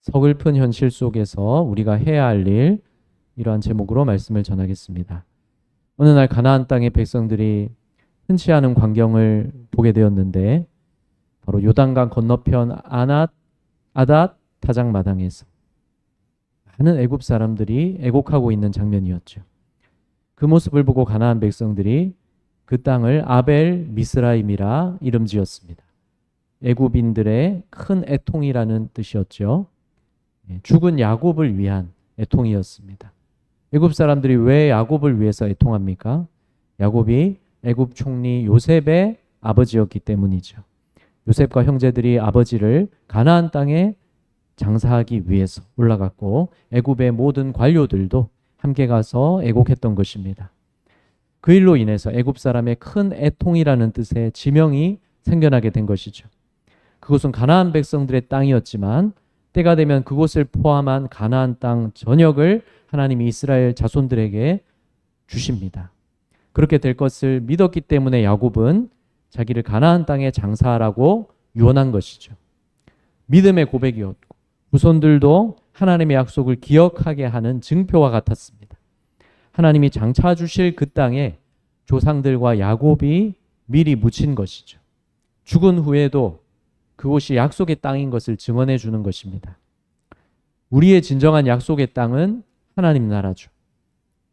서글픈 현실 속에서 우리가 해야 할 일, 이러한 제목으로 말씀을 전하겠습니다. 어느 날 가나안 땅의 백성들이 흔치 않은 광경을 보게 되었는데 바로 요단강 건너편 아닷 타작마당에서 많은 애굽 사람들이 애곡하고 있는 장면이었죠. 그 모습을 보고 가나안 백성들이 그 땅을 아벨 미스라임이라 이름 지었습니다. 애굽인들의 큰 애통이라는 뜻이었죠. 죽은 야곱을 위한 애통이었습니다. 애굽 사람들이 왜 야곱을 위해서 애통합니까? 야곱이 애굽 총리 요셉의 아버지였기 때문이죠. 요셉과 형제들이 아버지를 가나안 땅에 장사하기 위해서 올라갔고 애굽의 모든 관료들도 함께 가서 애곡했던 것입니다. 그 일로 인해서 애굽 사람의 큰 애통이라는 뜻의 지명이 생겨나게 된 것이죠. 그곳은 가나안 백성들의 땅이었지만 때가 되면 그곳을 포함한 가나안 땅 전역을 하나님이 이스라엘 자손들에게 주십니다. 그렇게 될 것을 믿었기 때문에 야곱은 자기를 가나안 땅에 장사하라고 유언한 것이죠. 믿음의 고백이었고 후손들도 하나님의 약속을 기억하게 하는 증표와 같았습니다. 하나님이 장차 주실 그 땅에 조상들과 야곱이 미리 묻힌 것이죠. 죽은 후에도 그곳이 약속의 땅인 것을 증언해 주는 것입니다. 우리의 진정한 약속의 땅은 하나님 나라죠.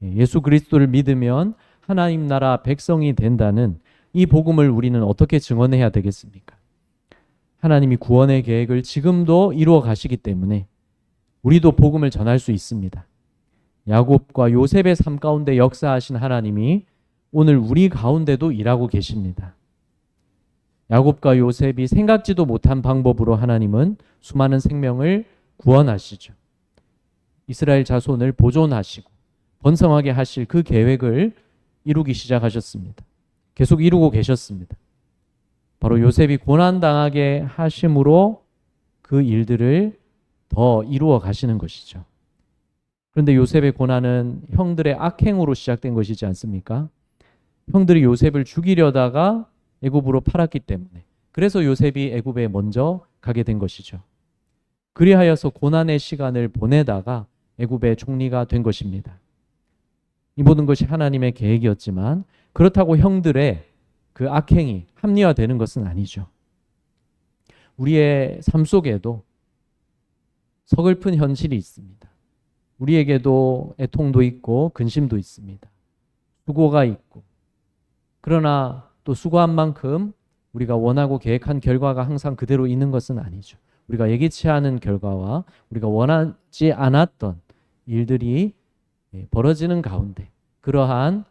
예수 그리스도를 믿으면 하나님 나라 백성이 된다는 이 복음을 우리는 어떻게 증언해야 되겠습니까? 하나님이 구원의 계획을 지금도 이루어 가시기 때문에 우리도 복음을 전할 수 있습니다. 야곱과 요셉의 삶 가운데 역사하신 하나님이 오늘 우리 가운데도 일하고 계십니다. 야곱과 요셉이 생각지도 못한 방법으로 하나님은 수많은 생명을 구원하시죠. 이스라엘 자손을 보존하시고 번성하게 하실 그 계획을 이루기 시작하셨습니다. 계속 이루고 계셨습니다. 바로 요셉이 고난당하게 하심으로 그 일들을 더 이루어 가시는 것이죠. 그런데 요셉의 고난은 형들의 악행으로 시작된 것이지 않습니까? 형들이 요셉을 죽이려다가 애굽으로 팔았기 때문에, 그래서 요셉이 애굽에 먼저 가게 된 것이죠. 그리하여서 고난의 시간을 보내다가 애굽의 총리가 된 것입니다. 이 모든 것이 하나님의 계획이었지만 그렇다고 형들의 그 악행이 합리화되는 것은 아니죠. 우리의 삶 속에도 서글픈 현실이 있습니다. 우리에게도 애통도 있고 근심도 있습니다. 수고가 있고, 그러나 또 수고한 만큼 우리가 원하고 계획한 결과가 항상 그대로 있는 것은 아니죠. 우리가 예기치 않은 결과와 우리가 원하지 않았던 일들이 벌어지는 가운데 그러한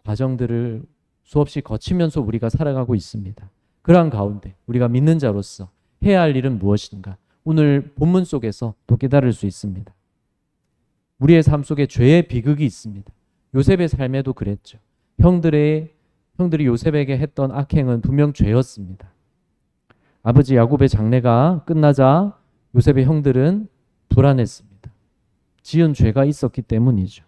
과정들을 수없이 거치면서 우리가 살아가고 있습니다. 그러한 가운데 우리가 믿는 자로서 해야 할 일은 무엇인가? 오늘 본문 속에서 또 깨달을 수 있습니다. 우리의 삶 속에 죄의 비극이 있습니다. 요셉의 삶에도 그랬죠. 형들이 요셉에게 했던 악행은 분명 죄였습니다. 아버지 야곱의 장례가 끝나자 요셉의 형들은 불안했습니다. 지은 죄가 있었기 때문이죠.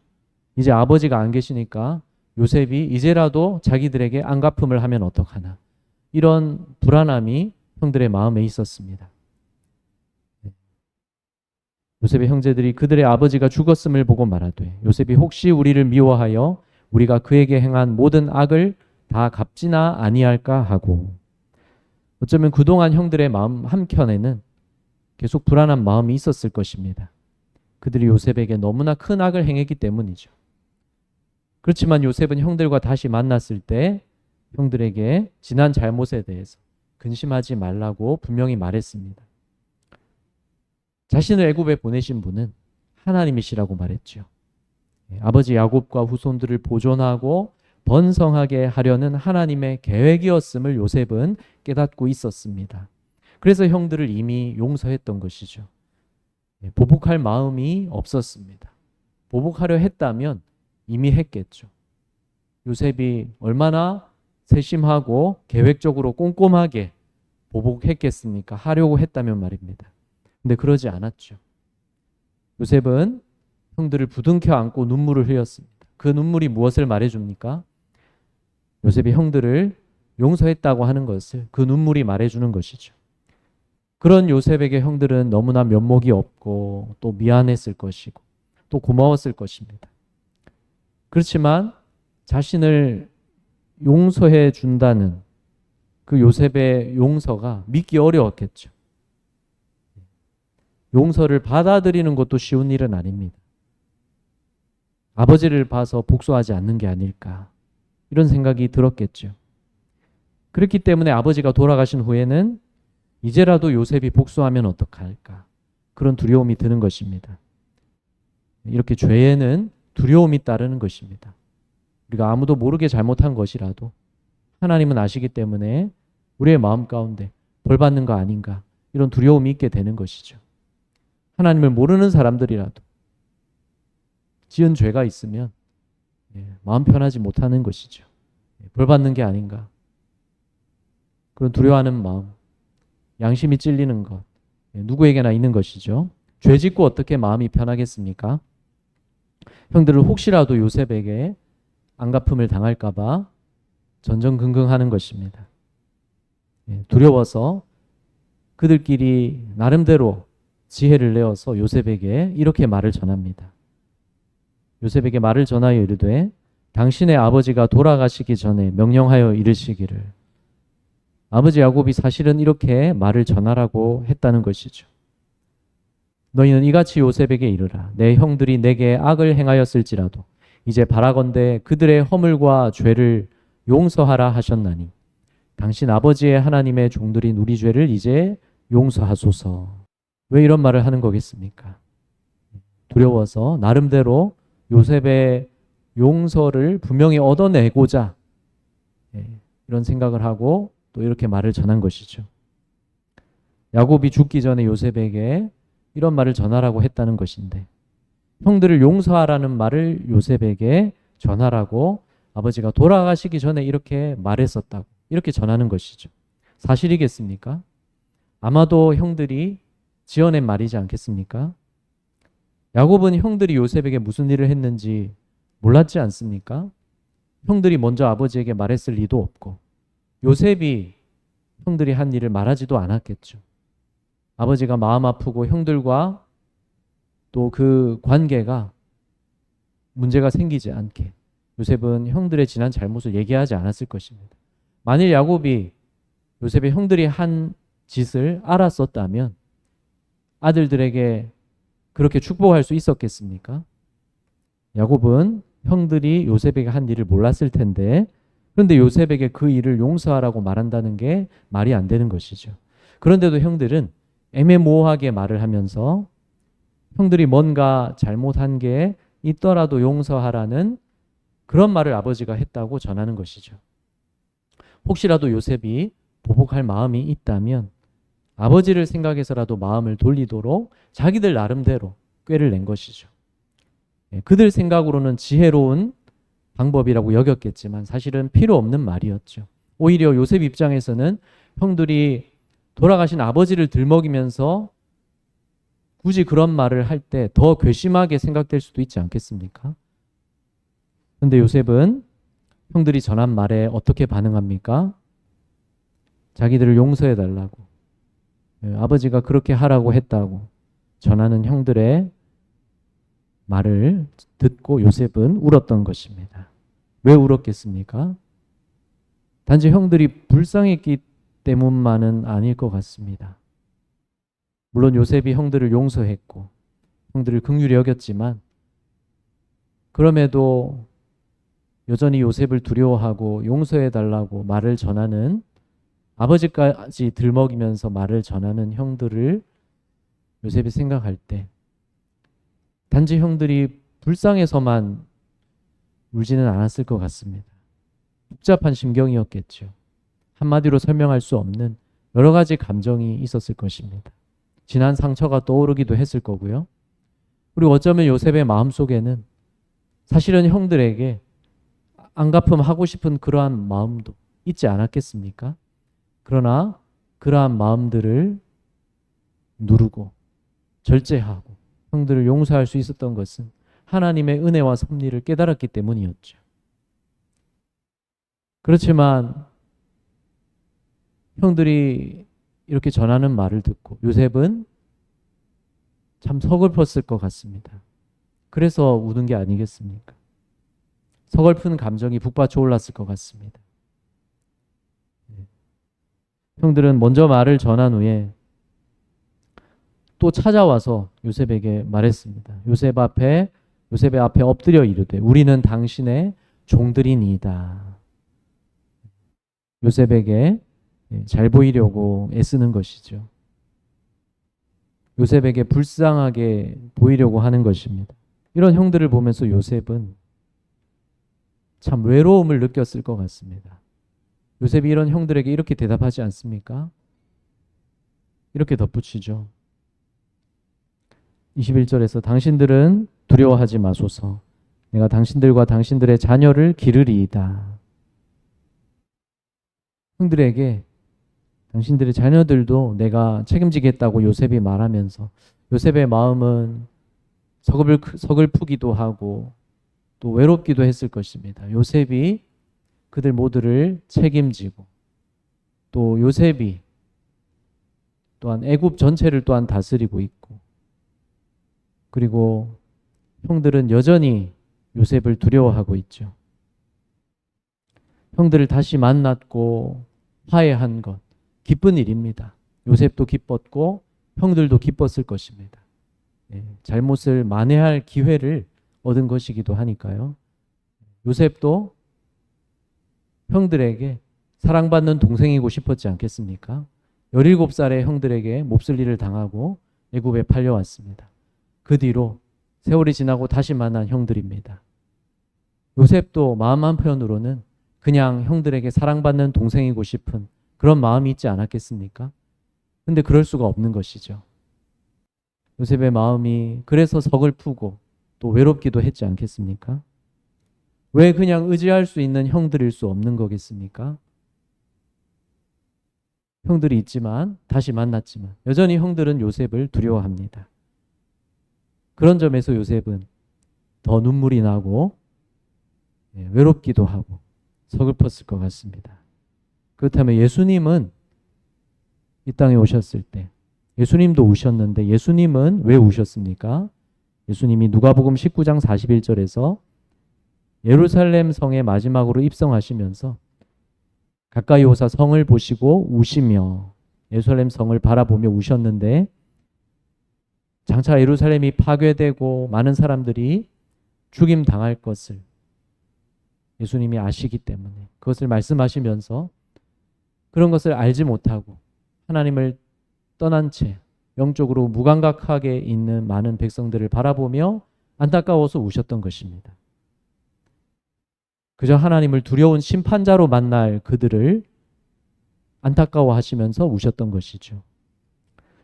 이제 아버지가 안 계시니까 요셉이 이제라도 자기들에게 안갚음을 하면 어떡하나, 이런 불안함이 형들의 마음에 있었습니다. 요셉의 형제들이 그들의 아버지가 죽었음을 보고 말하되 요셉이 혹시 우리를 미워하여 우리가 그에게 행한 모든 악을 다 갚지나 아니할까 하고, 어쩌면 그동안 형들의 마음 한켠에는 계속 불안한 마음이 있었을 것입니다. 그들이 요셉에게 너무나 큰 악을 행했기 때문이죠. 그렇지만 요셉은 형들과 다시 만났을 때 형들에게 지난 잘못에 대해서 근심하지 말라고 분명히 말했습니다. 자신을 애굽에 보내신 분은 하나님이시라고 말했죠. 아버지 야곱과 후손들을 보존하고 번성하게 하려는 하나님의 계획이었음을 요셉은 깨닫고 있었습니다. 그래서 형들을 이미 용서했던 것이죠. 보복할 마음이 없었습니다. 보복하려 했다면 이미 했겠죠. 요셉이 얼마나 세심하고 계획적으로 꼼꼼하게 보복했겠습니까? 하려고 했다면 말입니다. 근데 그러지 않았죠. 요셉은 형들을 부둥켜 안고 눈물을 흘렸습니다. 그 눈물이 무엇을 말해줍니까? 요셉이 형들을 용서했다고 하는 것을 그 눈물이 말해주는 것이죠. 그런 요셉에게 형들은 너무나 면목이 없고 또 미안했을 것이고 또 고마웠을 것입니다. 그렇지만 자신을 용서해 준다는 그 요셉의 용서가 믿기 어려웠겠죠. 용서를 받아들이는 것도 쉬운 일은 아닙니다. 아버지를 봐서 복수하지 않는 게 아닐까 이런 생각이 들었겠죠. 그렇기 때문에 아버지가 돌아가신 후에는 이제라도 요셉이 복수하면 어떡할까 그런 두려움이 드는 것입니다. 이렇게 죄에는 두려움이 따르는 것입니다. 우리가 아무도 모르게 잘못한 것이라도 하나님은 아시기 때문에 우리의 마음 가운데 벌 받는 거 아닌가 이런 두려움이 있게 되는 것이죠. 하나님을 모르는 사람들이라도 지은 죄가 있으면 마음 편하지 못하는 것이죠. 벌 받는 게 아닌가 그런 두려워하는 마음, 양심이 찔리는 것 누구에게나 있는 것이죠. 죄 짓고 어떻게 마음이 편하겠습니까? 형들을 혹시라도 요셉에게 안갚음을 당할까 봐 전전긍긍하는 것입니다. 두려워서 그들끼리 나름대로 지혜를 내어서 요셉에게 이렇게 말을 전합니다. 요셉에게 말을 전하여 이르되 당신의 아버지가 돌아가시기 전에 명령하여 이르시기를. 아버지 야곱이 사실은 이렇게 말을 전하라고 했다는 것이죠. 너희는 이같이 요셉에게 이르라. 내 형들이 내게 악을 행하였을지라도 이제 바라건대 그들의 허물과 죄를 용서하라 하셨나니 당신 아버지의 하나님의 종들인 우리 죄를 이제 용서하소서. 왜 이런 말을 하는 거겠습니까? 두려워서 나름대로 요셉의 용서를 분명히 얻어내고자 이런 생각을 하고 또 이렇게 말을 전한 것이죠. 야곱이 죽기 전에 요셉에게 이런 말을 전하라고 했다는 것인데 형들을 용서하라는 말을 요셉에게 전하라고 아버지가 돌아가시기 전에 이렇게 말했었다고 이렇게 전하는 것이죠. 사실이겠습니까? 아마도 형들이 지어낸 말이지 않겠습니까? 야곱은 형들이 요셉에게 무슨 일을 했는지 몰랐지 않습니까? 형들이 먼저 아버지에게 말했을 리도 없고 요셉이 형들이 한 일을 말하지도 않았겠죠. 아버지가 마음 아프고 형들과 또 그 관계가 문제가 생기지 않게 요셉은 형들의 지난 잘못을 얘기하지 않았을 것입니다. 만일 야곱이 요셉의 형들이 한 짓을 알았었다면 아들들에게 그렇게 축복할 수 있었겠습니까? 야곱은 형들이 요셉에게 한 일을 몰랐을 텐데 그런데 요셉에게 그 일을 용서하라고 말한다는 게 말이 안 되는 것이죠. 그런데도 형들은 애매모호하게 말을 하면서 형들이 뭔가 잘못한 게 있더라도 용서하라는 그런 말을 아버지가 했다고 전하는 것이죠. 혹시라도 요셉이 보복할 마음이 있다면 아버지를 생각해서라도 마음을 돌리도록 자기들 나름대로 꾀를 낸 것이죠. 그들 생각으로는 지혜로운 방법이라고 여겼겠지만 사실은 필요 없는 말이었죠. 오히려 요셉 입장에서는 형들이 돌아가신 아버지를 들먹이면서 굳이 그런 말을 할 때 더 괘씸하게 생각될 수도 있지 않겠습니까? 그런데 요셉은 형들이 전한 말에 어떻게 반응합니까? 자기들을 용서해 달라고 아버지가 그렇게 하라고 했다고 전하는 형들의 말을 듣고 요셉은 울었던 것입니다. 왜 울었겠습니까? 단지 형들이 불쌍했기 때문만은 아닐 것 같습니다. 물론 요셉이 형들을 용서했고 형들을 긍휼히 여겼지만 그럼에도 여전히 요셉을 두려워하고 용서해 달라고 말을 전하는 아버지까지 들먹이면서 말을 전하는 형들을 요셉이 생각할 때 단지 형들이 불쌍해서만 울지는 않았을 것 같습니다. 복잡한 심경이었겠죠. 한마디로 설명할 수 없는 여러 가지 감정이 있었을 것입니다. 지난 상처가 떠오르기도 했을 거고요. 그리고 어쩌면 요셉의 마음속에는 사실은 형들에게 안갚음하고 싶은 그러한 마음도 있지 않았겠습니까? 그러나 그러한 마음들을 누르고 절제하고 형들을 용서할 수 있었던 것은 하나님의 은혜와 섭리를 깨달았기 때문이었죠. 그렇지만 형들이 이렇게 전하는 말을 듣고 요셉은 참 서글펐을 것 같습니다. 그래서 우는 게 아니겠습니까? 서글픈 감정이 북받쳐 올랐을 것 같습니다. 형들은 먼저 말을 전한 후에 또 찾아와서 요셉에게 말했습니다. 요셉의 앞에 엎드려 이르되 우리는 당신의 종들이니이다. 요셉에게 잘 보이려고 애쓰는 것이죠. 요셉에게 불쌍하게 보이려고 하는 것입니다. 이런 형들을 보면서 요셉은 참 외로움을 느꼈을 것 같습니다. 요셉이 이런 형들에게 이렇게 대답하지 않습니까? 이렇게 덧붙이죠. 21절에서 당신들은 두려워하지 마소서. 내가 당신들과 당신들의 자녀를 기르리이다. 형들에게 당신들의 자녀들도 내가 책임지겠다고 요셉이 말하면서 요셉의 마음은 서글프기도 하고 또 외롭기도 했을 것입니다. 요셉이 그들 모두를 책임지고 또 요셉이 또한 애굽 전체를 또한 다스리고 있고 그리고 형들은 여전히 요셉을 두려워하고 있죠. 형들을 다시 만났고 화해한 것 기쁜 일입니다. 요셉도 기뻤고 형들도 기뻤을 것입니다. 잘못을 만회할 기회를 얻은 것이기도 하니까요. 요셉도 형들에게 사랑받는 동생이고 싶었지 않겠습니까? 17살의 형들에게 몹쓸 일을 당하고 애굽에 팔려왔습니다. 그 뒤로 세월이 지나고 다시 만난 형들입니다. 요셉도 마음 한편으로는 그냥 형들에게 사랑받는 동생이고 싶은 그런 마음이 있지 않았겠습니까? 근데 그럴 수가 없는 것이죠. 요셉의 마음이 그래서 서글프고 또 외롭기도 했지 않겠습니까? 왜 그냥 의지할 수 있는 형들일 수 없는 거겠습니까? 형들이 있지만 다시 만났지만 여전히 형들은 요셉을 두려워합니다. 그런 점에서 요셉은 더 눈물이 나고 외롭기도 하고 서글펐을 것 같습니다. 그렇다면 예수님은 이 땅에 오셨을 때 예수님도 우셨는데 예수님은 왜 우셨습니까? 예수님이 누가복음 19장 41절에서 예루살렘 성에 마지막으로 입성하시면서 가까이 오사 성을 보시고 우시며 예루살렘 성을 바라보며 우셨는데 장차 예루살렘이 파괴되고 많은 사람들이 죽임 당할 것을 예수님이 아시기 때문에 그것을 말씀하시면서 그런 것을 알지 못하고 하나님을 떠난 채 영적으로 무감각하게 있는 많은 백성들을 바라보며 안타까워서 우셨던 것입니다. 그저 하나님을 두려운 심판자로 만날 그들을 안타까워하시면서 우셨던 것이죠.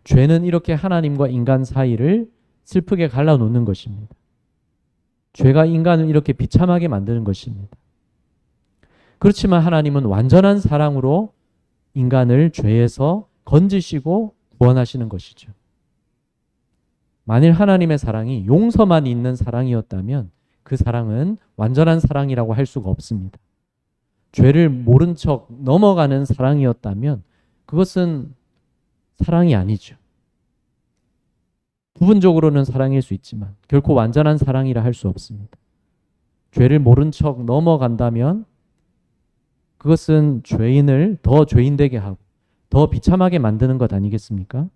죄는 이렇게 하나님과 인간 사이를 슬프게 갈라놓는 것입니다. 죄가 인간을 이렇게 비참하게 만드는 것입니다. 그렇지만 하나님은 완전한 사랑으로 인간을 죄에서 건지시고 구원하시는 것이죠. 만일 하나님의 사랑이 용서만 있는 사랑이었다면 그 사랑은 완전한 사랑이라고 할 수가 없습니다. 죄를 모른 척 넘어가는 사랑이었다면 그것은 사랑이 아니죠. 부분적으로는 사랑일 수 있지만 결코 완전한 사랑이라 할 수 없습니다. 죄를 모른 척 넘어간다면 그것은 죄인을 더 죄인되게 하고 더 비참하게 만드는 것 아니겠습니까?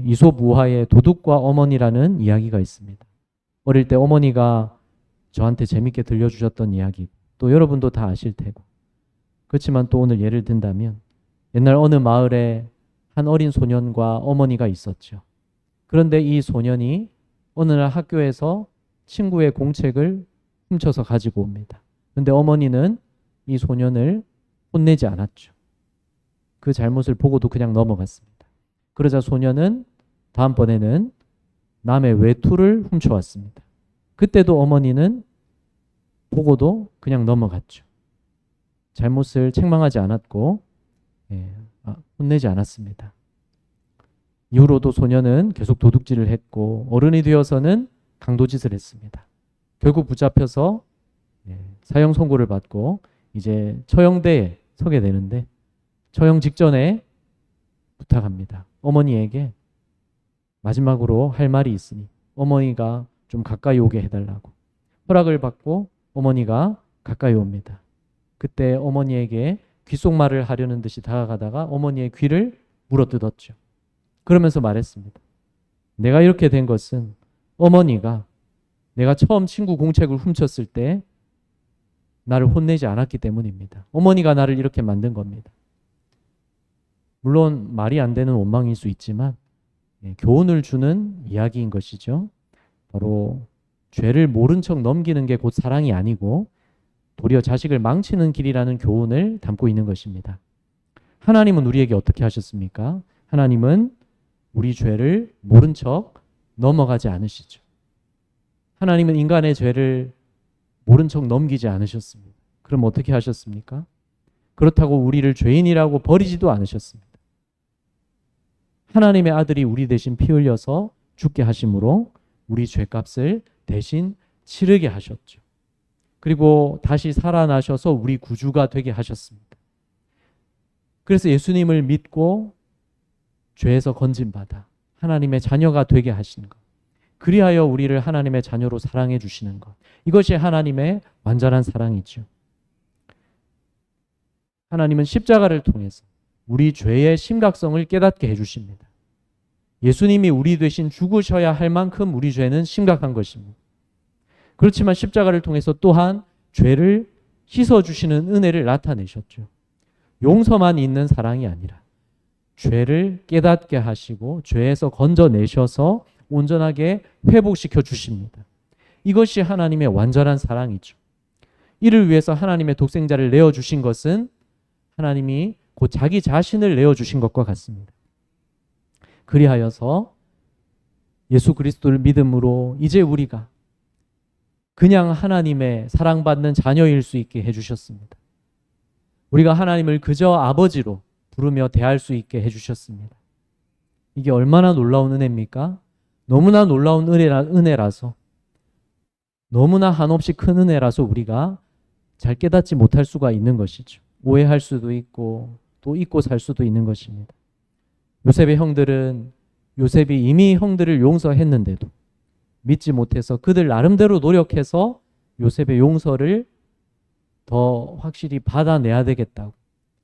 이솝 우화의 도둑과 어머니라는 이야기가 있습니다. 어릴 때 어머니가 저한테 재밌게 들려주셨던 이야기 또 여러분도 다 아실 테고 그렇지만 또 오늘 예를 든다면 옛날 어느 마을에 한 어린 소년과 어머니가 있었죠. 그런데 이 소년이 어느 날 학교에서 친구의 공책을 훔쳐서 가지고 옵니다. 그런데 어머니는 이 소년을 혼내지 않았죠. 그 잘못을 보고도 그냥 넘어갔습니다. 그러자 소년은 다음번에는 남의 외투를 훔쳐왔습니다. 그때도 어머니는 보고도 그냥 넘어갔죠. 잘못을 책망하지 않았고 혼내지 않았습니다. 이후로도 소년은 계속 도둑질을 했고 어른이 되어서는 강도짓을 했습니다. 결국 붙잡혀서 사형 선고를 받고 이제 처형대에 서게 되는데 처형 직전에 부탁합니다. 어머니에게 마지막으로 할 말이 있으니 어머니가 좀 가까이 오게 해달라고. 허락을 받고 어머니가 가까이 옵니다. 그때 어머니에게 귓속말을 하려는 듯이 다가가다가 어머니의 귀를 물어뜯었죠. 그러면서 말했습니다. 내가 이렇게 된 것은 어머니가 내가 처음 친구 공책을 훔쳤을 때 나를 혼내지 않았기 때문입니다. 어머니가 나를 이렇게 만든 겁니다. 물론 말이 안 되는 원망일 수 있지만 교훈을 주는 이야기인 것이죠. 바로 죄를 모른 척 넘기는 게 곧 사랑이 아니고 도리어 자식을 망치는 길이라는 교훈을 담고 있는 것입니다. 하나님은 우리에게 어떻게 하셨습니까? 하나님은 우리 죄를 모른 척 넘어가지 않으시죠. 하나님은 인간의 죄를 모른 척 넘기지 않으셨습니다. 그럼 어떻게 하셨습니까? 그렇다고 우리를 죄인이라고 버리지도 않으셨습니다. 하나님의 아들이 우리 대신 피 흘려서 죽게 하심으로 우리 죄값을 대신 치르게 하셨죠. 그리고 다시 살아나셔서 우리 구주가 되게 하셨습니다. 그래서 예수님을 믿고 죄에서 건진받아 하나님의 자녀가 되게 하신 것. 그리하여 우리를 하나님의 자녀로 사랑해 주시는 것. 이것이 하나님의 완전한 사랑이죠. 하나님은 십자가를 통해서 우리 죄의 심각성을 깨닫게 해주십니다. 예수님이 우리 대신 죽으셔야 할 만큼 우리 죄는 심각한 것입니다. 그렇지만 십자가를 통해서 또한 죄를 씻어주시는 은혜를 나타내셨죠. 용서만 있는 사랑이 아니라 죄를 깨닫게 하시고 죄에서 건져내셔서 온전하게 회복시켜 주십니다. 이것이 하나님의 완전한 사랑이죠. 이를 위해서 하나님의 독생자를 내어주신 것은 하나님이 곧 자기 자신을 내어주신 것과 같습니다. 그리하여서 예수 그리스도를 믿음으로 이제 우리가 그냥 하나님의 사랑받는 자녀일 수 있게 해주셨습니다. 우리가 하나님을 그저 아버지로 부르며 대할 수 있게 해주셨습니다. 이게 얼마나 놀라운 은혜입니까? 너무나 놀라운 은혜라서 너무나 한없이 큰 은혜라서 우리가 잘 깨닫지 못할 수가 있는 것이죠. 오해할 수도 있고 또 잊고 살 수도 있는 것입니다. 요셉의 형들은 요셉이 이미 형들을 용서했는데도 믿지 못해서 그들 나름대로 노력해서 요셉의 용서를 더 확실히 받아내야 되겠다고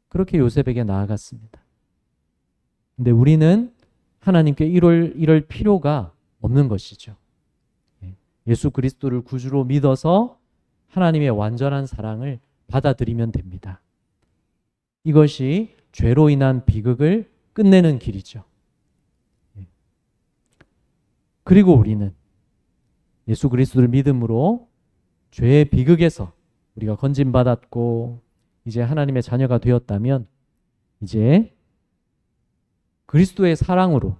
그렇게 요셉에게 나아갔습니다. 근데 우리는 하나님께 이럴 필요가 없는 것이죠. 예수 그리스도를 구주로 믿어서 하나님의 완전한 사랑을 받아들이면 됩니다. 이것이 죄로 인한 비극을 끝내는 길이죠. 그리고 우리는 예수 그리스도를 믿음으로 죄의 비극에서 우리가 건진받았고 이제 하나님의 자녀가 되었다면 이제 그리스도의 사랑으로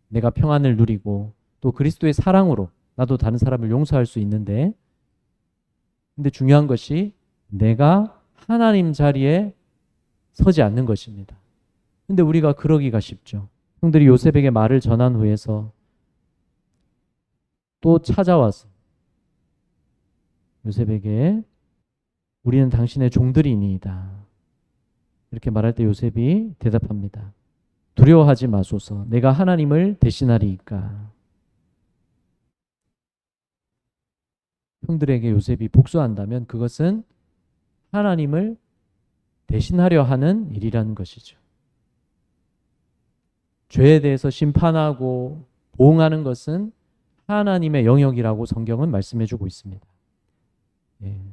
내가 평안을 누리고 또 그리스도의 사랑으로 나도 다른 사람을 용서할 수 있는데 근데 중요한 것이 내가 하나님 자리에 서지 않는 것입니다. 근데 우리가 그러기가 쉽죠. 형들이 요셉에게 말을 전한 후에서 또 찾아와서 요셉에게 우리는 당신의 종들이니이다. 이렇게 말할 때 요셉이 대답합니다. 두려워하지 마소서. 내가 하나님을 대신하리이까. 형들에게 요셉이 복수한다면 그것은 하나님을 대신하려 하는 일이라는 것이죠. 죄에 대해서 심판하고 보응하는 것은 하나님의 영역이라고 성경은 말씀해주고 있습니다.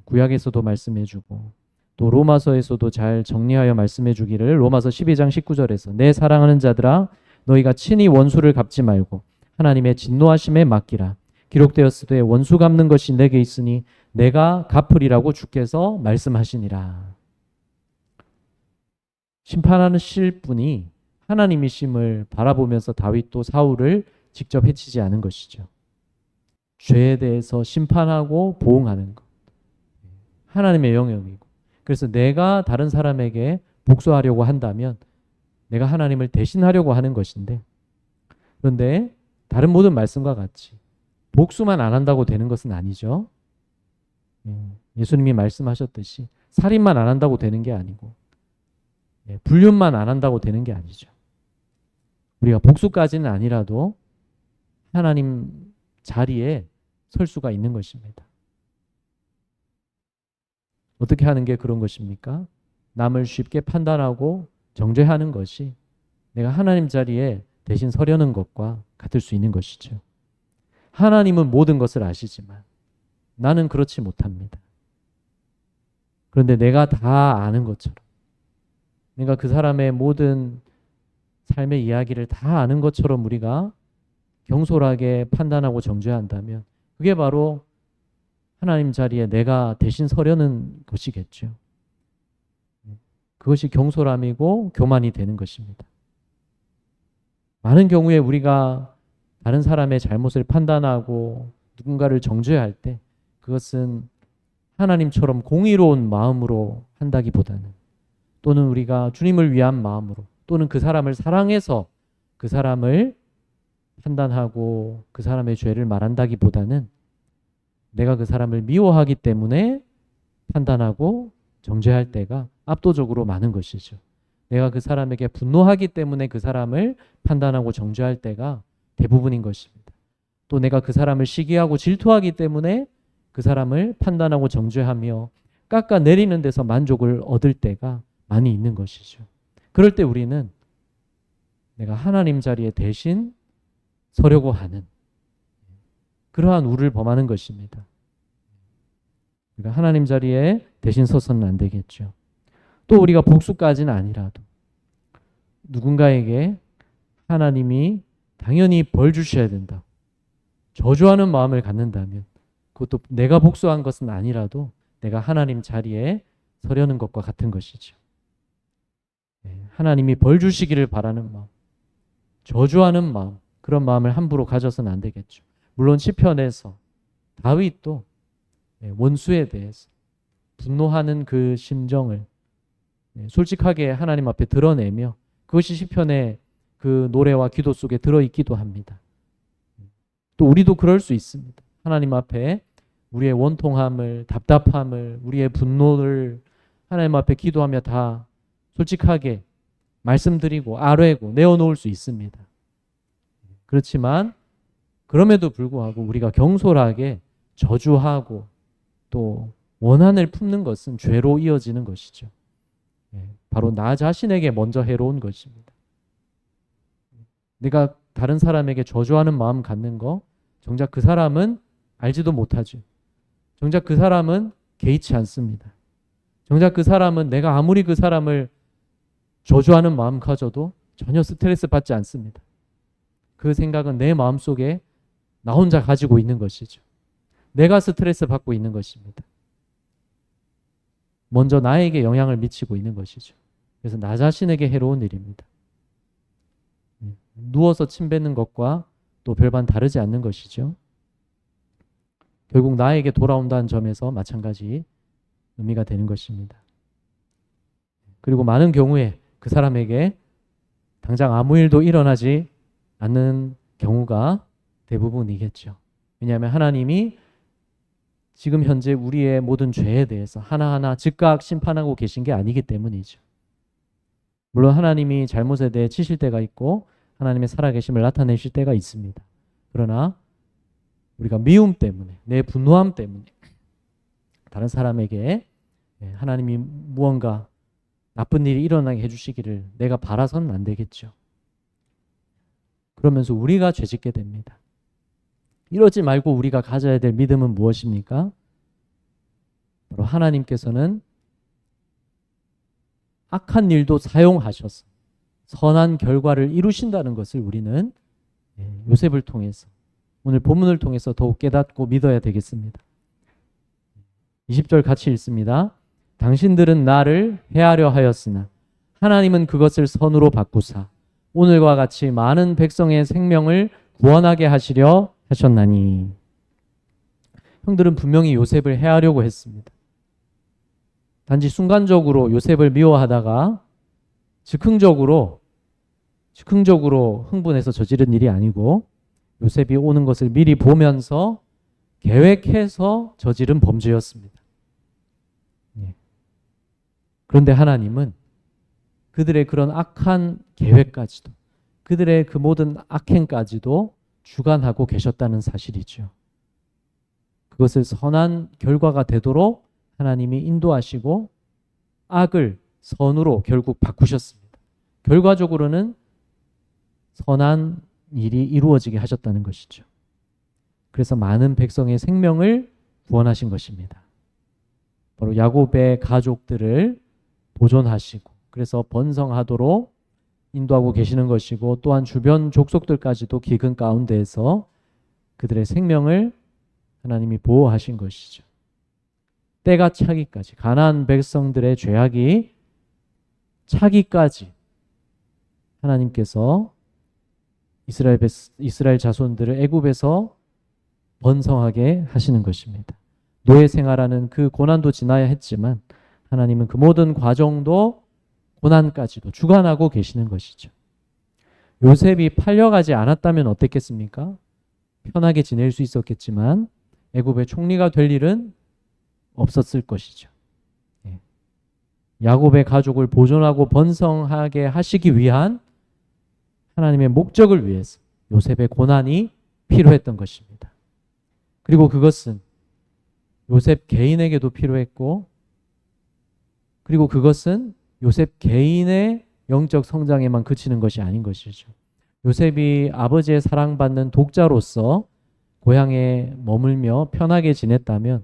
구약에서도 말씀해주고 또 로마서에서도 잘 정리하여 말씀해주기를 로마서 12장 19절에서 내 사랑하는 자들아 너희가 친히 원수를 갚지 말고 하나님의 진노하심에 맡기라. 기록되었으되 원수 갚는 것이 내게 있으니 내가 갚으리라고 주께서 말씀하시니라. 심판하실 분이 하나님이심을 바라보면서 다윗도 사울을 직접 해치지 않은 것이죠. 죄에 대해서 심판하고 보응하는 것. 하나님의 영역이고. 그래서 내가 다른 사람에게 복수하려고 한다면 내가 하나님을 대신하려고 하는 것인데 그런데 다른 모든 말씀과 같이 복수만 안 한다고 되는 것은 아니죠. 예수님이 말씀하셨듯이 살인만 안 한다고 되는 게 아니고 불륜만 안 한다고 되는 게 아니죠. 우리가 복수까지는 아니라도 하나님 자리에 설 수가 있는 것입니다. 어떻게 하는 게 그런 것입니까? 남을 쉽게 판단하고 정죄하는 것이 내가 하나님 자리에 대신 서려는 것과 같을 수 있는 것이죠. 하나님은 모든 것을 아시지만 나는 그렇지 못합니다. 그런데 내가 다 아는 것처럼, 내가 그 사람의 모든 삶의 이야기를 다 아는 것처럼 우리가 경솔하게 판단하고 정죄한다면 그게 바로 하나님 자리에 내가 대신 서려는 것이겠죠. 그것이 경솔함이고 교만이 되는 것입니다. 많은 경우에 우리가 다른 사람의 잘못을 판단하고 누군가를 정죄할 때 그것은 하나님처럼 공의로운 마음으로 한다기보다는, 또는 우리가 주님을 위한 마음으로, 또는 그 사람을 사랑해서 그 사람을 판단하고 그 사람의 죄를 말한다기보다는 내가 그 사람을 미워하기 때문에 판단하고 정죄할 때가 압도적으로 많은 것이죠. 내가 그 사람에게 분노하기 때문에 그 사람을 판단하고 정죄할 때가 대부분인 것입니다. 또 내가 그 사람을 시기하고 질투하기 때문에 그 사람을 판단하고 정죄하며 깎아내리는 데서 만족을 얻을 때가 많이 있는 것이죠. 그럴 때 우리는 내가 하나님 자리에 대신 서려고 하는 그러한 우를 범하는 것입니다. 그러니까 하나님 자리에 대신 서서는 안 되겠죠. 또 우리가 복수까지는 아니라도 누군가에게 하나님이 당연히 벌 주셔야 된다, 저주하는 마음을 갖는다면, 그것도 내가 복수한 것은 아니라도 내가 하나님 자리에 서려는 것과 같은 것이죠. 하나님이 벌 주시기를 바라는 마음, 저주하는 마음, 그런 마음을 함부로 가져서는 안 되겠죠. 물론 시편에서 다윗도 원수에 대해서 분노하는 그 심정을 솔직하게 하나님 앞에 드러내며 그것이 시편의 그 노래와 기도 속에 들어있기도 합니다. 또 우리도 그럴 수 있습니다. 하나님 앞에 우리의 원통함을, 답답함을, 우리의 분노를 하나님 앞에 기도하며 다 솔직하게 말씀드리고 아뢰고 내어놓을 수 있습니다. 그렇지만 그럼에도 불구하고 우리가 경솔하게 저주하고 또 원한을 품는 것은 죄로 이어지는 것이죠. 바로 나 자신에게 먼저 해로운 것입니다. 내가 다른 사람에게 저주하는 마음 갖는 거, 정작 그 사람은 알지도 못하죠. 정작 그 사람은 개의치 않습니다. 정작 그 사람은 내가 아무리 그 사람을 저주하는 마음 가져도 전혀 스트레스 받지 않습니다. 그 생각은 내 마음속에 나 혼자 가지고 있는 것이죠. 내가 스트레스 받고 있는 것입니다. 먼저 나에게 영향을 미치고 있는 것이죠. 그래서 나 자신에게 해로운 일입니다. 누워서 침 뱉는 것과 또 별반 다르지 않는 것이죠. 결국 나에게 돌아온다는 점에서 마찬가지 의미가 되는 것입니다. 그리고 많은 경우에 그 사람에게 당장 아무 일도 일어나지 않는 경우가 대부분이겠죠. 왜냐하면 하나님이 지금 현재 우리의 모든 죄에 대해서 하나하나 즉각 심판하고 계신 게 아니기 때문이죠. 물론 하나님이 잘못에 대해 치실 때가 있고 하나님의 살아계심을 나타내실 때가 있습니다. 그러나 우리가 미움 때문에, 내 분노함 때문에 다른 사람에게 하나님이 무언가 나쁜 일이 일어나게 해주시기를 내가 바라서는 안 되겠죠. 그러면서 우리가 죄짓게 됩니다. 이러지 말고 우리가 가져야 될 믿음은 무엇입니까? 바로 하나님께서는 악한 일도 사용하셔서 선한 결과를 이루신다는 것을 우리는 요셉을 통해서, 오늘 본문을 통해서 더욱 깨닫고 믿어야 되겠습니다. 20절 같이 읽습니다. 당신들은 나를 해하려 하였으나 하나님은 그것을 선으로 바꾸사 오늘과 같이 많은 백성의 생명을 구원하게 하시려 하셨나니. 형들은 분명히 요셉을 해하려고 했습니다. 단지 순간적으로 요셉을 미워하다가 즉흥적으로 흥분해서 저지른 일이 아니고 요셉이 오는 것을 미리 보면서 계획해서 저지른 범죄였습니다. 그런데 하나님은 그들의 그런 악한 계획까지도, 그들의 그 모든 악행까지도 주관하고 계셨다는 사실이죠. 그것을 선한 결과가 되도록 하나님이 인도하시고 악을 선으로 결국 바꾸셨습니다. 결과적으로는 선한 일이 이루어지게 하셨다는 것이죠. 그래서 많은 백성의 생명을 구원하신 것입니다. 바로 야곱의 가족들을 보존하시고 그래서 번성하도록 인도하고 계시는 것이고 또한 주변 족속들까지도 기근 가운데에서 그들의 생명을 하나님이 보호하신 것이죠. 때가 차기까지 가나안 백성들의 죄악이 차기까지 하나님께서 이스라엘 자손들을 애굽에서 번성하게 하시는 것입니다. 노예 생활하는 그 고난도 지나야 했지만 하나님은 그 모든 과정도 고난까지도 주관하고 계시는 것이죠. 요셉이 팔려가지 않았다면 어땠겠습니까? 편하게 지낼 수 있었겠지만 애굽의 총리가 될 일은 없었을 것이죠. 야곱의 가족을 보존하고 번성하게 하시기 위한 하나님의 목적을 위해서 요셉의 고난이 필요했던 것입니다. 그리고 그것은 요셉 개인에게도 필요했고 그리고 그것은 요셉 개인의 영적 성장에만 그치는 것이 아닌 것이죠. 요셉이 아버지의 사랑받는 독자로서 고향에 머물며 편하게 지냈다면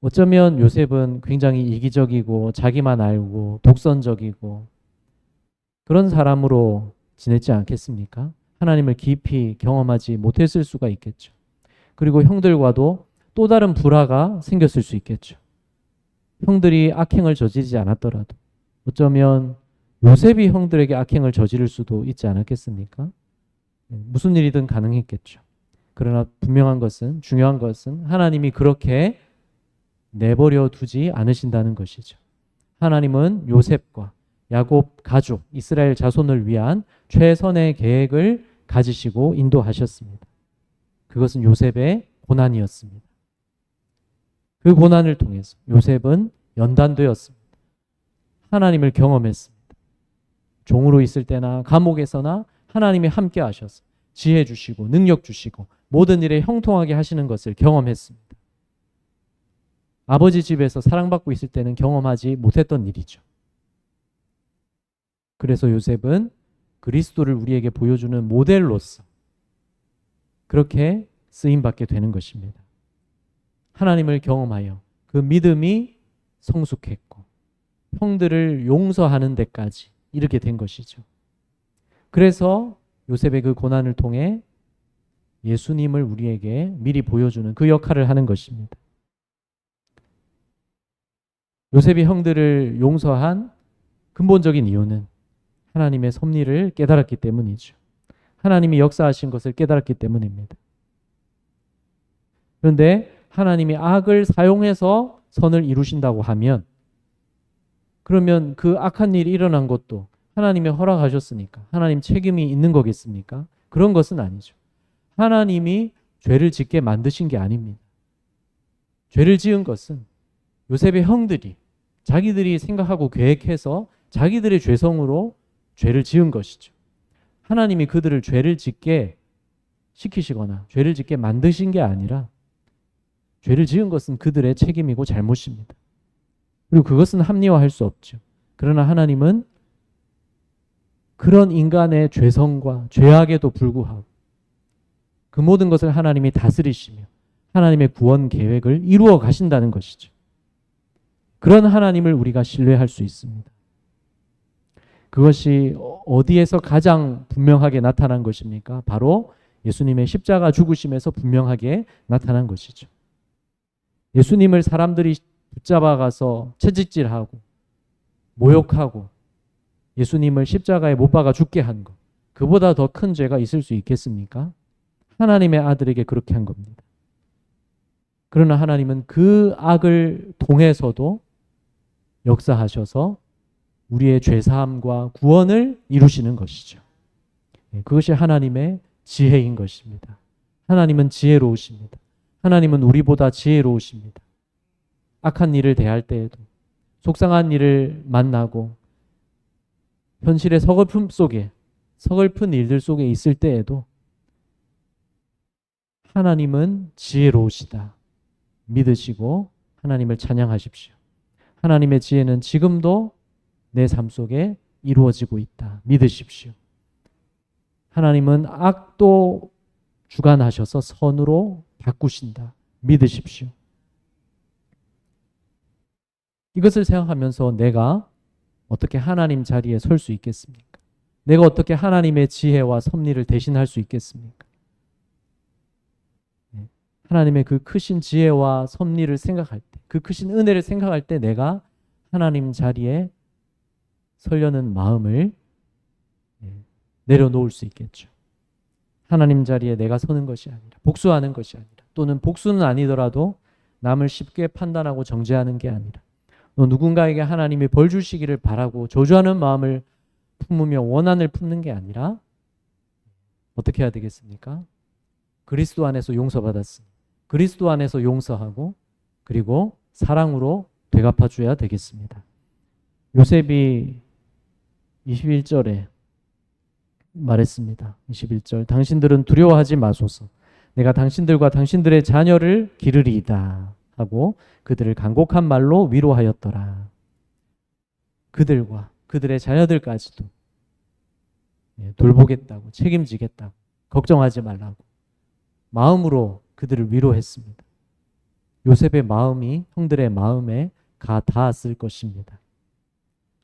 어쩌면 요셉은 굉장히 이기적이고 자기만 알고 독선적이고 그런 사람으로 지냈지 않겠습니까? 하나님을 깊이 경험하지 못했을 수가 있겠죠. 그리고 형들과도 또 다른 불화가 생겼을 수 있겠죠. 형들이 악행을 저지르지 않았더라도 어쩌면 요셉이 형들에게 악행을 저지를 수도 있지 않았겠습니까? 무슨 일이든 가능했겠죠. 그러나 분명한 것은 중요한 것은 하나님이 그렇게 내버려 두지 않으신다는 것이죠. 하나님은 요셉과 야곱 가족, 이스라엘 자손을 위한 최선의 계획을 가지시고 인도하셨습니다. 그것은 요셉의 고난이었습니다. 그 고난을 통해서 요셉은 연단되었습니다. 하나님을 경험했습니다. 종으로 있을 때나 감옥에서나 하나님이 함께 하셔서 지혜 주시고 능력 주시고 모든 일에 형통하게 하시는 것을 경험했습니다. 아버지 집에서 사랑받고 있을 때는 경험하지 못했던 일이죠. 그래서 요셉은 그리스도를 우리에게 보여주는 모델로서 그렇게 쓰임받게 되는 것입니다. 하나님을 경험하여 그 믿음이 성숙했고 형들을 용서하는 데까지 이르게 된 것이죠. 그래서 요셉의 그 고난을 통해 예수님을 우리에게 미리 보여주는 그 역할을 하는 것입니다. 요셉이 형들을 용서한 근본적인 이유는 하나님의 섭리를 깨달았기 때문이죠. 하나님이 역사하신 것을 깨달았기 때문입니다. 그런데 하나님이 악을 사용해서 선을 이루신다고 하면 그러면 그 악한 일이 일어난 것도 하나님이 허락하셨으니까 하나님 책임이 있는 거겠습니까? 그런 것은 아니죠. 하나님이 죄를 짓게 만드신 게 아닙니다. 죄를 지은 것은 요셉의 형들이 자기들이 생각하고 계획해서 자기들의 죄성으로 죄를 지은 것이죠. 하나님이 그들을 죄를 짓게 시키시거나 죄를 짓게 만드신 게 아니라 죄를 지은 것은 그들의 책임이고 잘못입니다. 그리고 그것은 합리화할 수 없죠. 그러나 하나님은 그런 인간의 죄성과 죄악에도 불구하고 그 모든 것을 하나님이 다스리시며 하나님의 구원 계획을 이루어 가신다는 것이죠. 그런 하나님을 우리가 신뢰할 수 있습니다. 그것이 어디에서 가장 분명하게 나타난 것입니까? 바로 예수님의 십자가 죽으심에서 분명하게 나타난 것이죠. 예수님을 사람들이 붙잡아가서 채찍질하고 모욕하고 예수님을 십자가에 못 박아 죽게 한 것, 그보다 더 큰 죄가 있을 수 있겠습니까? 하나님의 아들에게 그렇게 한 겁니다. 그러나 하나님은 그 악을 통해서도 역사하셔서 우리의 죄사함과 구원을 이루시는 것이죠. 그것이 하나님의 지혜인 것입니다. 하나님은 지혜로우십니다. 하나님은 우리보다 지혜로우십니다. 악한 일을 대할 때에도 속상한 일을 만나고 현실의 서글픔 속에 서글픈 일들 속에 있을 때에도 하나님은 지혜로우시다 믿으시고 하나님을 찬양하십시오. 하나님의 지혜는 지금도 내 삶 속에 이루어지고 있다 믿으십시오. 하나님은 악도 주관하셔서 선으로 바꾸신다 믿으십시오. 이것을 생각하면서 내가 어떻게 하나님 자리에 설 수 있겠습니까? 내가 어떻게 하나님의 지혜와 섭리를 대신할 수 있겠습니까? 하나님의 그 크신 지혜와 섭리를 생각할 때, 그 크신 은혜를 생각할 때 내가 하나님 자리에 서려는 마음을 내려놓을 수 있겠죠. 하나님 자리에 내가 서는 것이 아니라, 복수하는 것이 아니라, 또는 복수는 아니더라도 남을 쉽게 판단하고 정죄하는 게 아니라, 또 누군가에게 하나님이 벌 주시기를 바라고 저주하는 마음을 품으며 원한을 품는 게 아니라 어떻게 해야 되겠습니까? 그리스도 안에서 용서받았으니 그리스도 안에서 용서하고 그리고 사랑으로 되갚아 줘야 되겠습니다. 요셉이 21절에 말했습니다. 21절 당신들은 두려워하지 마소서. 내가 당신들과 당신들의 자녀를 기르리이다 하고 그들을 간곡한 말로 위로하였더라. 그들과 그들의 자녀들까지도 돌보겠다고 책임지겠다고 걱정하지 말라고 마음으로 그들을 위로했습니다. 요셉의 마음이 형들의 마음에 가 닿았을 것입니다.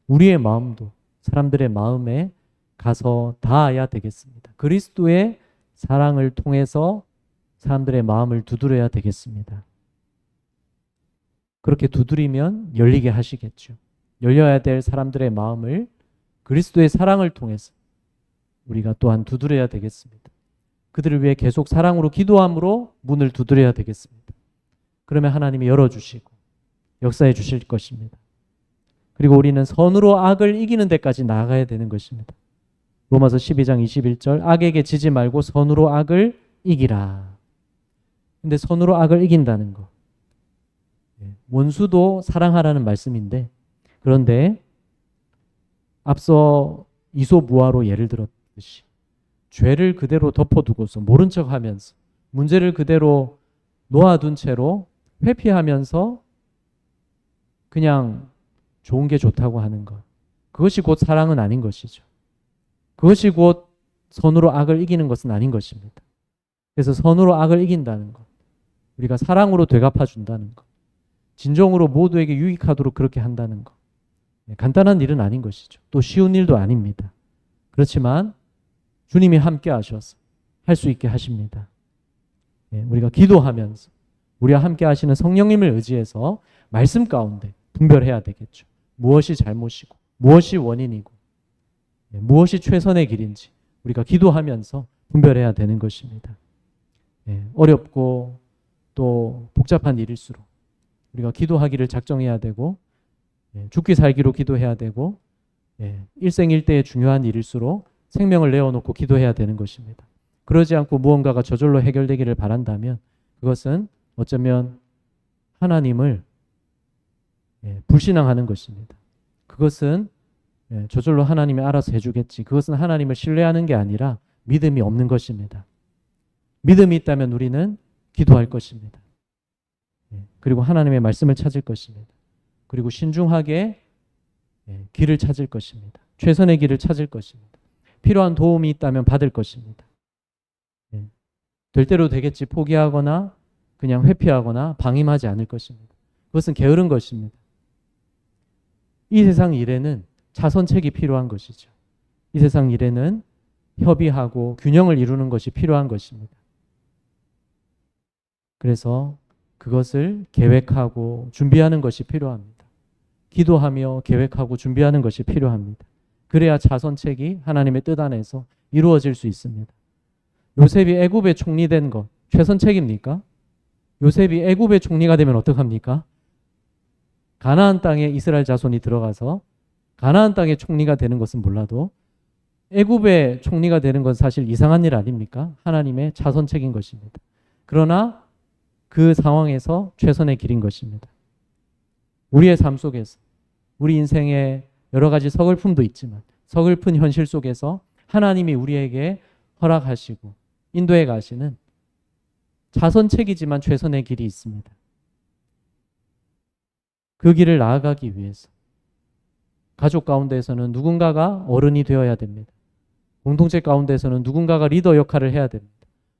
우리의 마음도 사람들의 마음에 가서 닿아야 되겠습니다. 그리스도의 사랑을 통해서 사람들의 마음을 두드려야 되겠습니다. 그렇게 두드리면 열리게 하시겠죠. 열려야 될 사람들의 마음을 그리스도의 사랑을 통해서 우리가 또한 두드려야 되겠습니다. 그들을 위해 계속 사랑으로 기도함으로 문을 두드려야 되겠습니다. 그러면 하나님이 열어주시고 역사해 주실 것입니다. 그리고 우리는 선으로 악을 이기는 데까지 나아가야 되는 것입니다. 로마서 12장 21절 악에게 지지 말고 선으로 악을 이기라. 근데 선으로 악을 이긴다는 거. 원수도 사랑하라는 말씀인데 그런데 앞서 이소무화로 예를 들었듯이 죄를 그대로 덮어두고서 모른 척하면서 문제를 그대로 놓아둔 채로 회피하면서 그냥 좋은 게 좋다고 하는 것. 그것이 곧 사랑은 아닌 것이죠. 그것이 곧 선으로 악을 이기는 것은 아닌 것입니다. 그래서 선으로 악을 이긴다는 것. 우리가 사랑으로 되갚아 준다는 것. 진정으로 모두에게 유익하도록 그렇게 한다는 것. 간단한 일은 아닌 것이죠. 또 쉬운 일도 아닙니다. 그렇지만 주님이 함께 하셔서 할 수 있게 하십니다. 우리가 기도하면서 우리와 함께 하시는 성령님을 의지해서 말씀 가운데 분별해야 되겠죠. 무엇이 잘못이고 무엇이 원인이고 무엇이 최선의 길인지 우리가 기도하면서 분별해야 되는 것입니다. 어렵고 또 복잡한 일일수록 우리가 기도하기를 작정해야 되고 죽기 살기로 기도해야 되고 일생일대의 중요한 일일수록 생명을 내어놓고 기도해야 되는 것입니다. 그러지 않고 무언가가 저절로 해결되기를 바란다면 그것은 어쩌면 하나님을 불신앙하는 것입니다. 그것은 저절로 하나님이 알아서 해주겠지. 그것은 하나님을 신뢰하는 게 아니라 믿음이 없는 것입니다. 믿음이 있다면 우리는 기도할 것입니다. 그리고 하나님의 말씀을 찾을 것입니다. 그리고 신중하게 길을 찾을 것입니다. 최선의 길을 찾을 것입니다. 필요한 도움이 있다면 받을 것입니다. 될 대로 되겠지 포기하거나 그냥 회피하거나 방임하지 않을 것입니다. 그것은 게으른 것입니다. 이 세상 일에는 자선책이 필요한 것이죠. 이 세상 일에는 협의하고 균형을 이루는 것이 필요한 것입니다. 그래서 그것을 계획하고 준비하는 것이 필요합니다. 기도하며 계획하고 준비하는 것이 필요합니다. 그래야 자선책이 하나님의 뜻 안에서 이루어질 수 있습니다. 요셉이 애굽의 총리 된 것 최선책입니까? 요셉이 애굽의 총리가 되면 어떡합니까? 가나안 땅에 이스라엘 자손이 들어가서 가나안 땅의 총리가 되는 것은 몰라도 애굽의 총리가 되는 건 사실 이상한 일 아닙니까? 하나님의 자선책인 것입니다. 그러나 그 상황에서 최선의 길인 것입니다. 우리의 삶 속에서 우리 인생에 여러 가지 서글픔도 있지만 서글픈 현실 속에서 하나님이 우리에게 허락하시고 인도해 가시는 자선책이지만 최선의 길이 있습니다. 그 길을 나아가기 위해서 가족 가운데에서는 누군가가 어른이 되어야 됩니다. 공동체 가운데에서는 누군가가 리더 역할을 해야 됩니다.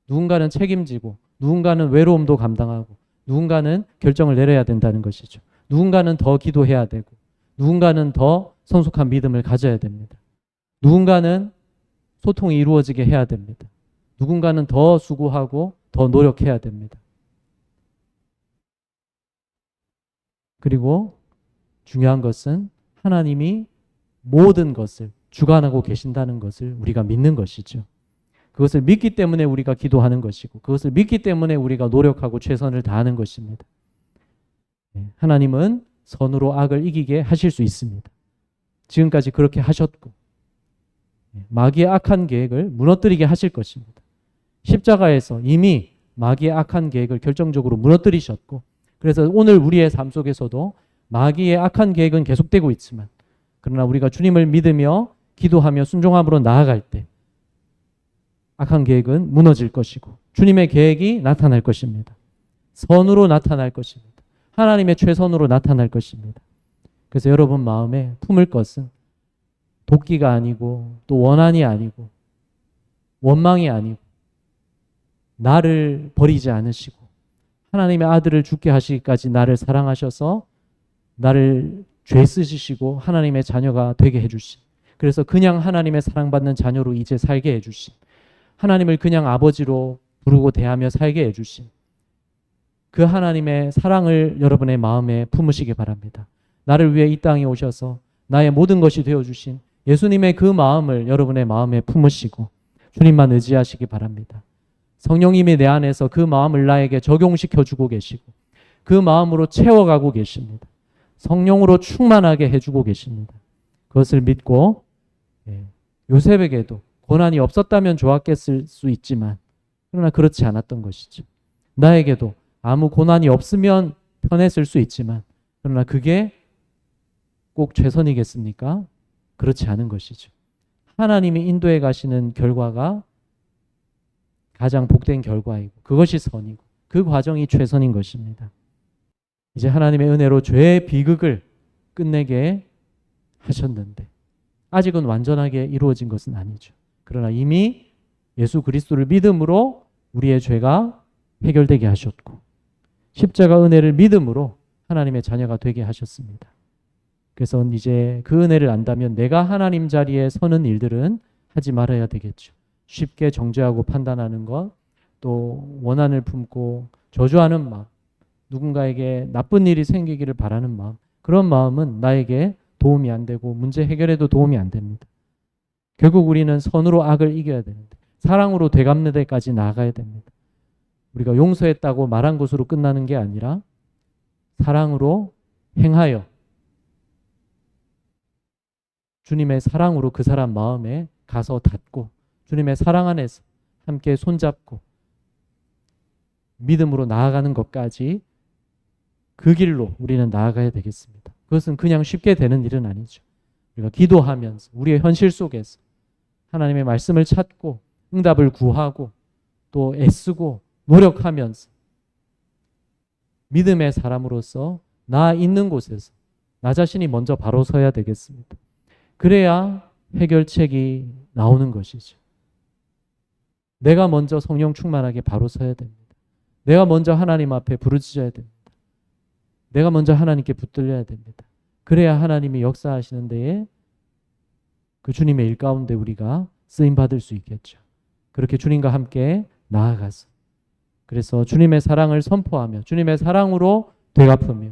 누군가는 책임지고 누군가는 외로움도 감당하고 누군가는 결정을 내려야 된다는 것이죠. 누군가는 더 기도해야 되고 누군가는 더 성숙한 믿음을 가져야 됩니다. 누군가는 소통이 이루어지게 해야 됩니다. 누군가는 더 수고하고 더 노력해야 됩니다. 그리고 중요한 것은 하나님이 모든 것을 주관하고 계신다는 것을 우리가 믿는 것이죠. 그것을 믿기 때문에 우리가 기도하는 것이고 그것을 믿기 때문에 우리가 노력하고 최선을 다하는 것입니다. 하나님은 선으로 악을 이기게 하실 수 있습니다. 지금까지 그렇게 하셨고 마귀의 악한 계획을 무너뜨리게 하실 것입니다. 십자가에서 이미 마귀의 악한 계획을 결정적으로 무너뜨리셨고 그래서 오늘 우리의 삶 속에서도 마귀의 악한 계획은 계속되고 있지만 그러나 우리가 주님을 믿으며 기도하며 순종함으로 나아갈 때 악한 계획은 무너질 것이고 주님의 계획이 나타날 것입니다. 선으로 나타날 것입니다. 하나님의 최선으로 나타날 것입니다. 그래서 여러분 마음에 품을 것은 도끼가 아니고 또 원한이 아니고 원망이 아니고 나를 버리지 않으시고 하나님의 아들을 죽게 하시기까지 나를 사랑하셔서 나를 죄 쓰시고 하나님의 자녀가 되게 해주신 그래서 그냥 하나님의 사랑받는 자녀로 이제 살게 해주신 하나님을 그냥 아버지로 부르고 대하며 살게 해주신 그 하나님의 사랑을 여러분의 마음에 품으시기 바랍니다. 나를 위해 이 땅에 오셔서 나의 모든 것이 되어주신 예수님의 그 마음을 여러분의 마음에 품으시고 주님만 의지하시기 바랍니다. 성령님이 내 안에서 그 마음을 나에게 적용시켜주고 계시고 그 마음으로 채워가고 계십니다. 성령으로 충만하게 해주고 계십니다. 그것을 믿고 요셉에게도 고난이 없었다면 좋았겠을 수 있지만 그러나 그렇지 않았던 것이죠. 나에게도 아무 고난이 없으면 편했을 수 있지만 그러나 그게 꼭 최선이겠습니까? 그렇지 않은 것이죠. 하나님이 인도해 가시는 결과가 가장 복된 결과이고 그것이 선이고 그 과정이 최선인 것입니다. 이제 하나님의 은혜로 죄의 비극을 끝내게 하셨는데 아직은 완전하게 이루어진 것은 아니죠. 그러나 이미 예수 그리스도를 믿음으로 우리의 죄가 해결되게 하셨고 십자가 은혜를 믿음으로 하나님의 자녀가 되게 하셨습니다. 그래서 이제 그 은혜를 안다면 내가 하나님 자리에 서는 일들은 하지 말아야 되겠죠. 쉽게 정죄하고 판단하는 것, 또 원한을 품고 저주하는 마음, 누군가에게 나쁜 일이 생기기를 바라는 마음, 그런 마음은 나에게 도움이 안 되고 문제 해결에도 도움이 안 됩니다. 결국 우리는 선으로 악을 이겨야 되는데 사랑으로 되갚는 데까지 나아가야 됩니다. 우리가 용서했다고 말한 것으로 끝나는 게 아니라 사랑으로 행하여 주님의 사랑으로 그 사람 마음에 가서 닿고 주님의 사랑 안에서 함께 손잡고 믿음으로 나아가는 것까지 그 길로 우리는 나아가야 되겠습니다. 그것은 그냥 쉽게 되는 일은 아니죠. 우리가 기도하면서 우리의 현실 속에서 하나님의 말씀을 찾고 응답을 구하고 또 애쓰고 노력하면서 믿음의 사람으로서 나 있는 곳에서 나 자신이 먼저 바로 서야 되겠습니다. 그래야 해결책이 나오는 것이죠. 내가 먼저 성령 충만하게 바로 서야 됩니다. 내가 먼저 하나님 앞에 부르짖어야 됩니다. 내가 먼저 하나님께 붙들려야 됩니다. 그래야 하나님이 역사하시는 데에 그 주님의 일 가운데 우리가 쓰임받을 수 있겠죠. 그렇게 주님과 함께 나아가서 그래서 주님의 사랑을 선포하며 주님의 사랑으로 되갚으며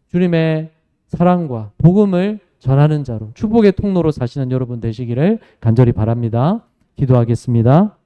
주님의 사랑과 복음을 전하는 자로 축복의 통로로 사시는 여러분 되시기를 간절히 바랍니다. 기도하겠습니다.